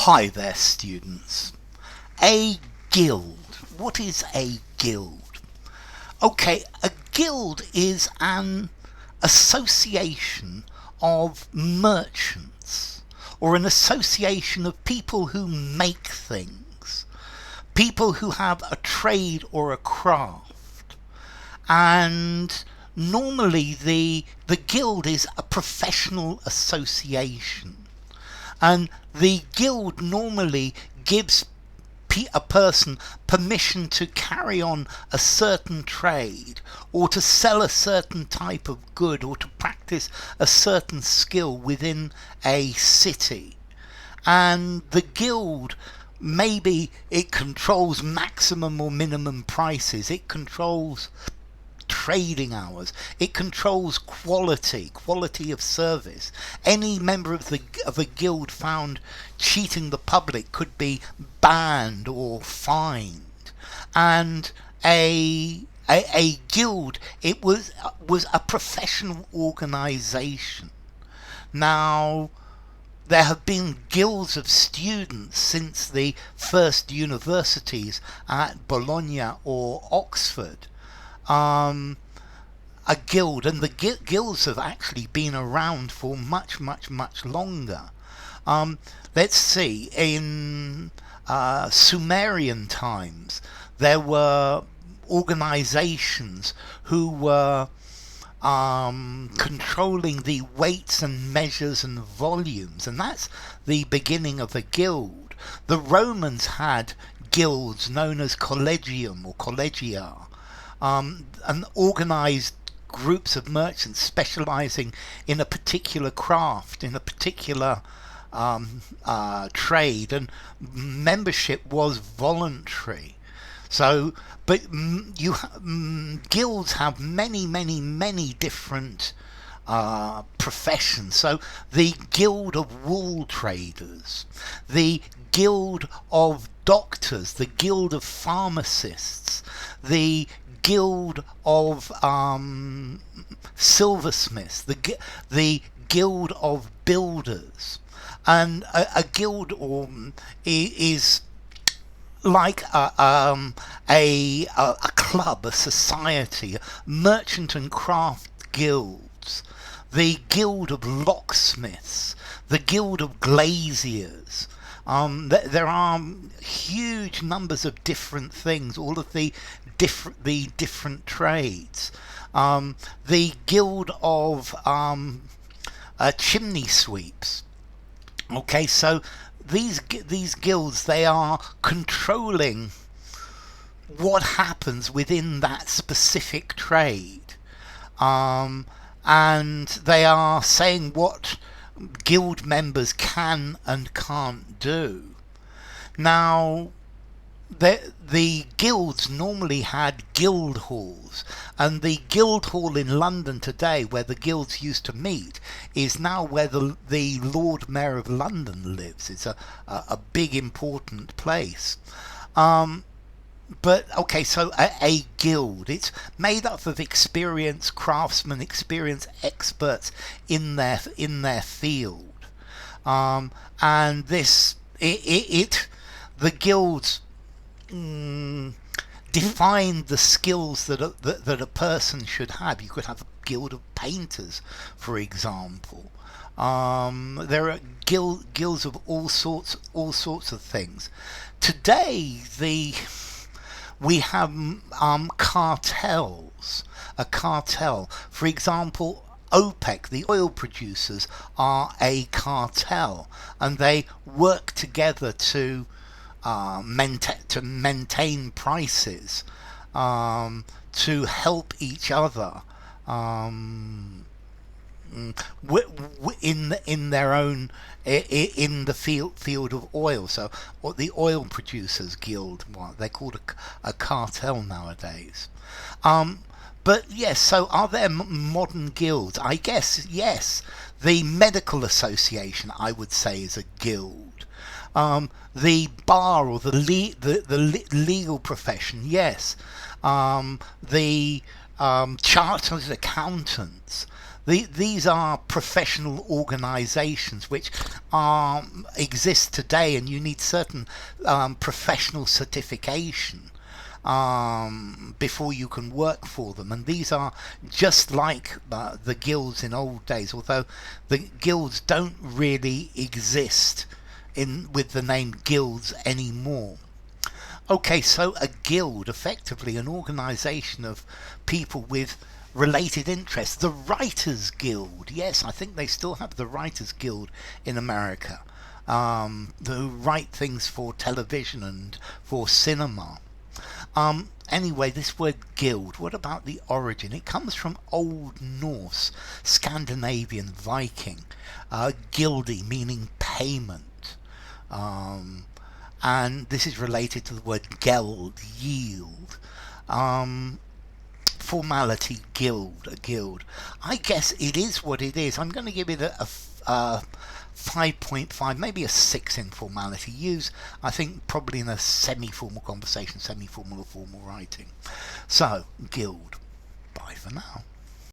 Hi there, students. A guild. What is a guild? Okay, a guild is an association of merchants or an association of people who make things, people who have a trade or a craft. And normally the guild is a professional association. And the guild normally gives a person permission to carry on a certain trade, or to sell a certain type of good, or to practice a certain skill within a city. And the guild, maybe it controls maximum or minimum prices, it controls trading hours, it controls quality of service. Any member of a guild found cheating the public could be banned or fined. And a guild, it was a professional organization. Now, there have been guilds of students since the first universities at Bologna or Oxford. A guild, and the guilds have actually been around for much longer. Let's see, in Sumerian times there were organizations who were controlling the weights and measures and volumes, and that's the beginning of a guild. The Romans had guilds known as collegium or collegia, and organized groups of merchants specializing in a particular craft, in a particular trade, and membership was voluntary. So, but guilds have many different professions. So the guild of wool traders, the guild of doctors, the guild of pharmacists, the guild of silversmiths, the guild of builders. And a guild is like a club, a society, merchant and craft guilds, the guild of locksmiths, the guild of glaziers. There are huge numbers of different things, all of the different trades. The guild of chimney sweeps. Okay, so these guilds, they are controlling what happens within that specific trade, and they are saying what guild members can and can't do. Now, the guilds normally had guild halls, and the guild hall in London today, where the guilds used to meet, is now where the Lord Mayor of London lives. It's a big important place. But okay, so a guild, it's made up of experienced craftsmen, experienced experts in their field, and this the guilds defined the skills that a person should have. You could have a guild of painters, for example. There are guilds of all sorts of things. Today, we have cartels. A cartel, for example, OPEC, the oil producers, are a cartel, and they work together to maintain prices, to help each other in their own in the field of oil. So what the oil producers guild, well, they're called a cartel nowadays. But yes, so are there modern guilds? I guess yes. The medical association, I would say, is a guild. The bar or the legal profession, yes. The chartered accountants, These are professional organisations which exist today, and you need certain professional certification before you can work for them. And these are just like the guilds in old days, although the guilds don't really exist with the name guilds anymore. Okay, so a guild, effectively an organisation of people with related interests. The Writers Guild, yes, I think they still have the Writers Guild in America, who write things for television and for cinema. Anyway, this word guild, what about the origin? It comes from Old Norse, Scandinavian, Viking, gildi, meaning payment. And this is related to the word geld, yield. Formality, guild, a guild. I guess it is what it is. I'm going to give it a 5.5, maybe a 6 in formality. Use, I think, probably in a semi-formal conversation, semi-formal or formal writing. So, guild. Bye for now.